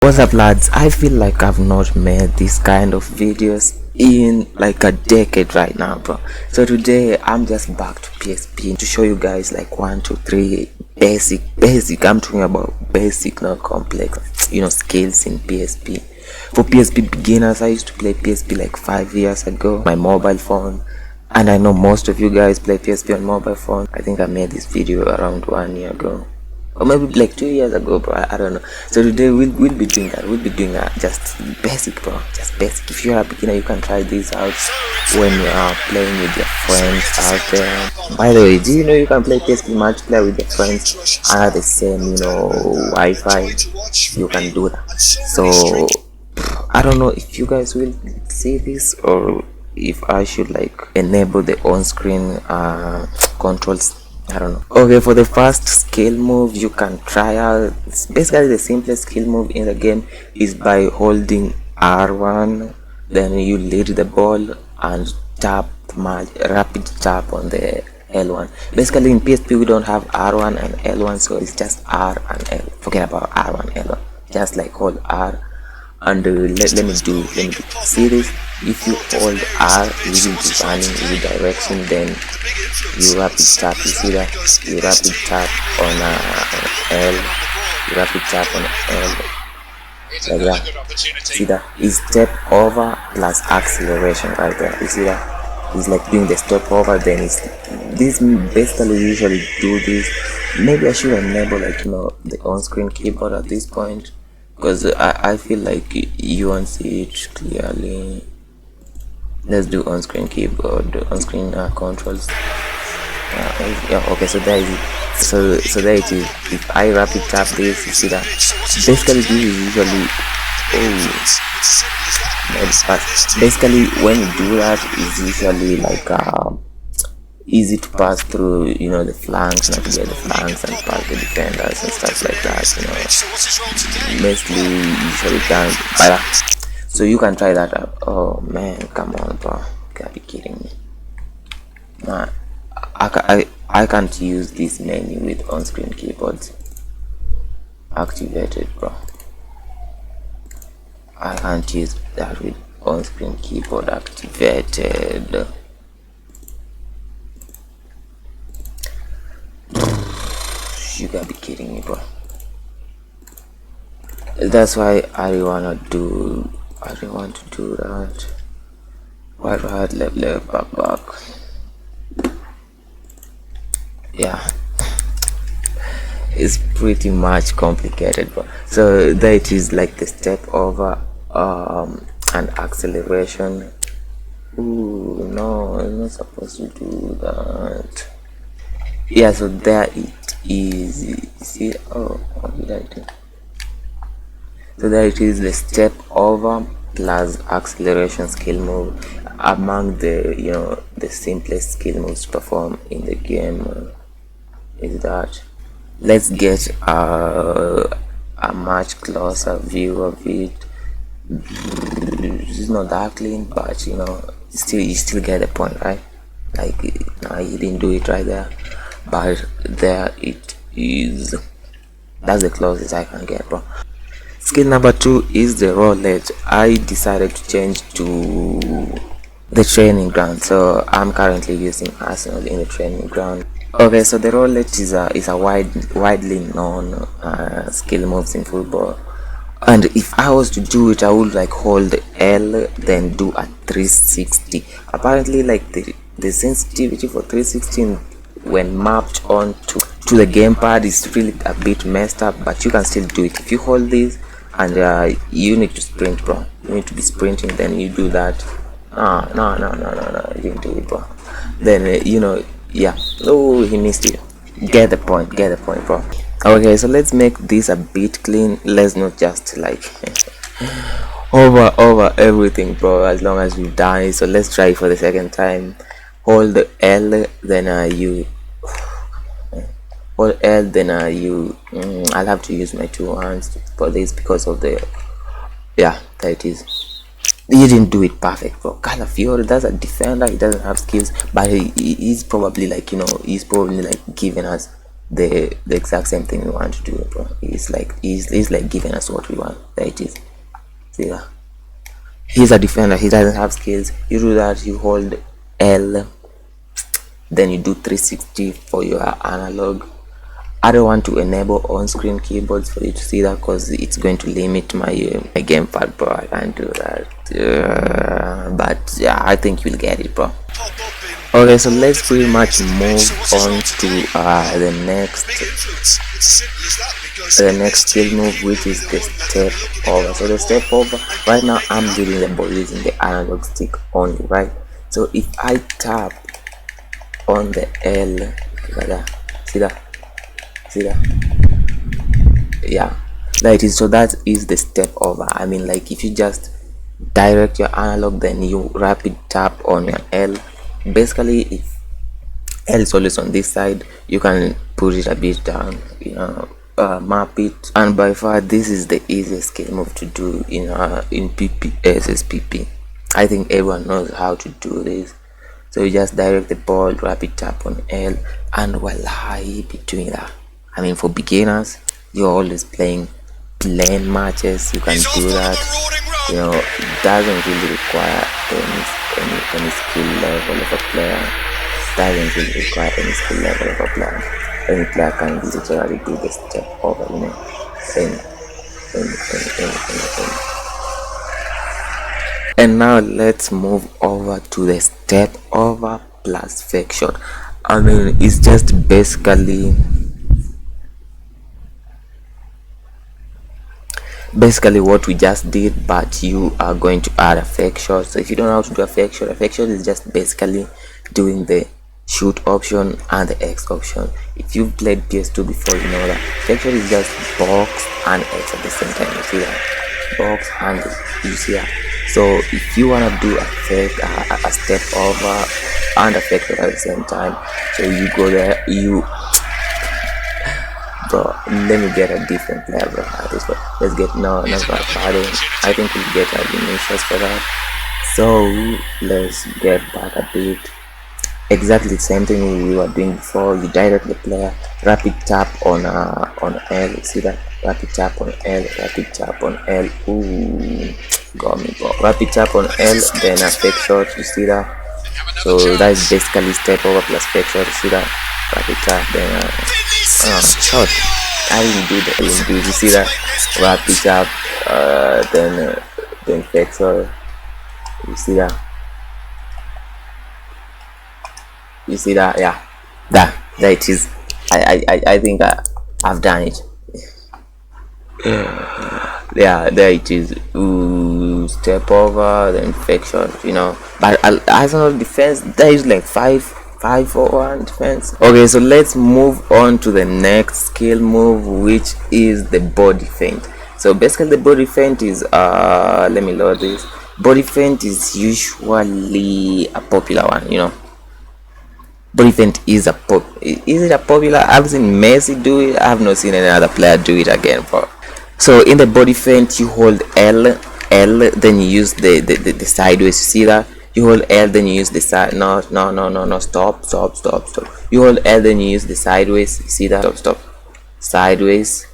What's up, lads? I feel like I've not made this kind of videos in like a decade right now, bro. So today I'm just back to PSP to show you guys like 1, 2, 3 basic. I'm talking about basic, not complex, skills in PSP. For PSP beginners, I used to play PSP like 5 years ago, my mobile phone. And I know most of you guys play PSP on mobile phone. I think I made this video around 1 year ago, or maybe like 2 years ago, bro. I don't know. So today we'll be doing that. We'll be doing just basic, bro. Just basic. If you're a beginner, you can try this out when you are playing with your friends out there. By the way, do you know you can play PSP multiplayer with your friends under the same Wi-Fi? You can do that. So I don't know if you guys will see this, or if I should like enable the on-screen controls. I don't know. Okay, for the first skill move you can try out, it's basically the simplest skill move in the game, is by holding R1, then you lead the ball and rapid tap on the L1. Basically in PSP we don't have R1 and L1, so it's just R and L. Forget about R1 L1, just like hold R and let me do see this. If you hold R, you will be running in the direction, then you rapid tap. You see that? You rapid tap on L, you rapid tap on L, like that. See that? It's step over plus acceleration right there. You see that? It's like doing the step over, then it's this. Basically usually do this. Maybe I should enable the on-screen keyboard at this point, because I feel like you won't see it clearly. Let's do on-screen keyboard, on-screen controls. Yeah, okay, so there it is. So there it is. If I rapid tap this, you see that basically this is usually basically when you do that, it's usually like easy to pass through the flanks, not to get the flanks and pass the defenders and stuff like that, mostly usually done by that. So you can try that out. Oh man, come on, bro, you gotta be kidding me. Nah, I can't use this menu with on-screen keyboards activated, bro. I can't use that with on-screen keyboard activated. You gotta be kidding me, bro. That's why I don't want to do that. Right, left, back. Yeah, it's pretty much complicated, bro. So there it is, like the step over and acceleration. Ooh, no, I'm not supposed to do that. Yeah, so there it is. See, what did I do? So there it is, the step over plus acceleration skill move, among the the simplest skill moves to perform in the game. Is that? Let's get a much closer view of it. It's not that clean, but you still get the point, right? Like, no, you didn't do it right there, but there it is. That's the closest I can get, bro. Skill number 2 is the roulette. I decided to change to the training ground, so I'm currently using Arsenal in the training ground. Okay, so the roulette is a widely known skill moves in football, and if I was to do it, I would like hold L, then do a 360. Apparently, like the sensitivity for 360 when mapped on to the gamepad is really a bit messed up, but you can still do it if you hold this and you need to sprint, bro. You need to be sprinting, then you do that. No, you didn't do it, bro. Then yeah. Oh, he missed you. Get the point, bro. Okay, so let's make this a bit clean. Let's not just like over everything, bro, as long as we've done it. So let's try it for the second time. Hold the L, then you hold L, then you I'll have to use my 2 hands for this because of the there it is. You didn't do it perfect, bro. Calafiore, that's a defender. He doesn't have skills, but he's probably like he's probably like giving us the exact same thing we want to do, bro. He's like giving us what we want. There it is. See that? He's a defender, he doesn't have skills. You do that, you hold L, then you do 360 for your analog. I don't want to enable on-screen keyboards for you to see that because it's going to limit my gamepad, bro. I can't do that. But yeah, I think you'll get it, bro. Okay, so let's pretty much move on to the next skill move, which is the step over. So the step over, right now I'm leading the ball using the analog stick only, right? So if I tap on the L, see that? Yeah, that is. So that is the step over. I mean, like if you just direct your analog, then you rapid tap on your L. Basically, if L is always on this side, you can put it a bit down, you know, map it. And by far, this is the easiest skill move to do in PPSSPP. I think everyone knows how to do this. So you just direct the ball, rapid tap on L, and voila, you be doing that. I mean, for beginners, you're always playing plain matches, you can do that. You know, it doesn't really require any skill level of a player. It doesn't really require any skill level of a player. Any player can literally do the step over, you know. And now let's move over to the step over plus fake shot. I mean, it's just basically what we just did, but you are going to add a fake shot. So if you don't know how to do a fake shot is just basically doing the shoot option and the X option. If you've played PS2 before, you know that fake shot is just box and X at the same time. You see that? Box and you see that? So if you want to do a fake a step over and a fake shot at the same time, so you go there, bro, let me get a different player, bro. Let's get not Party. I think we'll get a Vinicius for that. So let's get back a bit. Exactly the same thing we were doing before. You direct the player, rapid tap on L. See that? Rapid tap on L, rapid tap on L. Ooh, got me, bro. Rapid tap on L, then a fake shot. You see that? So that is basically step over plus fake shot. You see that? Rapid tap, then shot. I didn't do that. You see that? Rapid tap, then fake shot. You see that? You see that? Yeah, that it is. I think I've done it. Yeah, there it is. Ooh, step over, then fake shot, you know. But as an defense, there is like 5-4-1 defense. Okay, so let's move on to the next skill move, which is the body feint. So basically the body feint is let me load this. Body feint is usually a popular one, you know. Body feint is it a popular? I've seen Messi do it. I have not seen any other player do it again, bro. So in the body feint, you hold L, then you use the sideways. You see that? You hold L, then you use the side. No, stop. You hold L, then you use the sideways. You see that? Stop. Sideways.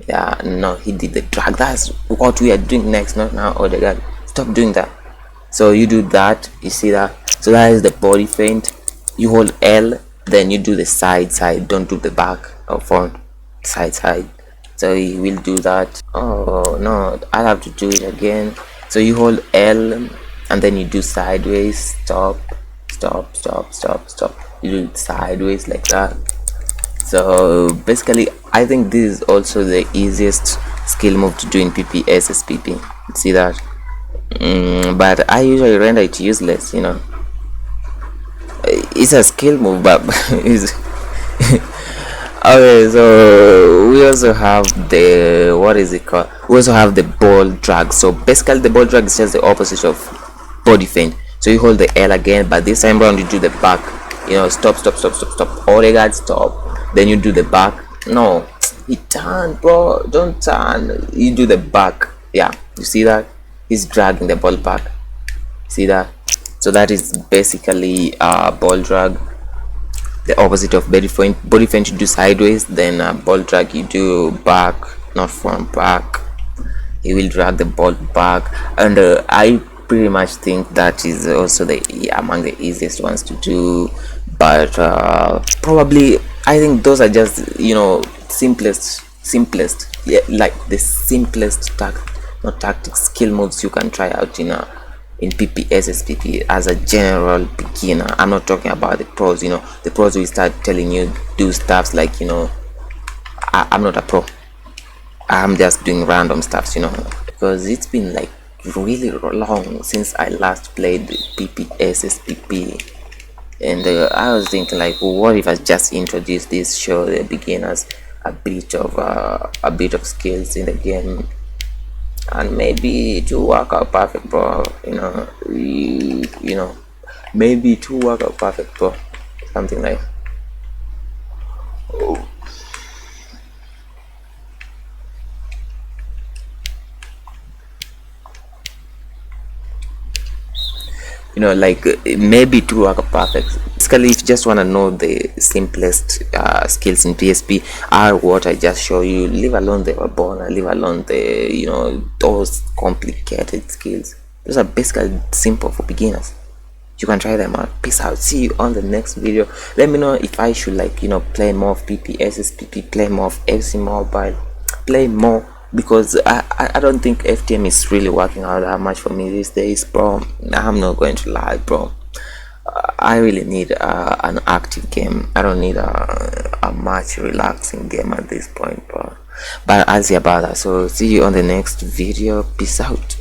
Yeah, no, he did the drag. That's what we are doing next. Not now. Oh my god, stop doing that. So you do that. You see that? So that is the body feint. You hold L, then you do the side. Don't do the back or front. Side. So you will do that. Oh no, I'll have to do it again. So you hold L, and then you do sideways. Stop. You do it sideways like that. So basically, I think this is also the easiest skill move to do in PPSSPP. See that? But I usually render it useless, you know. It's a skill move, but it's okay. So we also have the, what is it called? We also have the ball drag. So basically the ball drag is just the opposite of body feint. So you hold the L again, but this time around you do the back, you know. Stop. Oh my god, stop. Then you do the back. No, he turned, bro. Don't turn. You do the back. Yeah, you see that? He's dragging the ball back. See that? So that is basically ball drag. the opposite of body feint you do sideways, then ball drag you do back, not front, back. He will drag the ball back, and I pretty much think that is also among the easiest ones to do. But probably I think those are just simplest, yeah, like the simplest not tactics, skill moves you can try out in PPSSPP as a general beginner. I'm not talking about the pros. The pros will start telling you do stuffs like I'm not a pro. I'm just doing random stuffs, because it's been like really long since I last played PPSSPP, and I was thinking like, what if I just introduce this, show the beginners a bit of skills in the game, and maybe it will work out perfect, bro. Maybe it will work out perfect, bro. Something like. Like maybe to work perfect. Basically, if you just want to know the simplest skills in PSP are what I just show you, leave alone the Urban, leave alone the those complicated skills. Those are basically simple for beginners. You can try them out. Peace out. See you on the next video. Let me know if I should play more of PPSSPP, play more of FC Mobile, play more, because I don't think FTM is really working out that much for me these days, bro. I'm not going to lie, bro. I really need an active game. I don't need a much relaxing game at this point, bro. But I'll see about that. So see you on the next video. Peace out.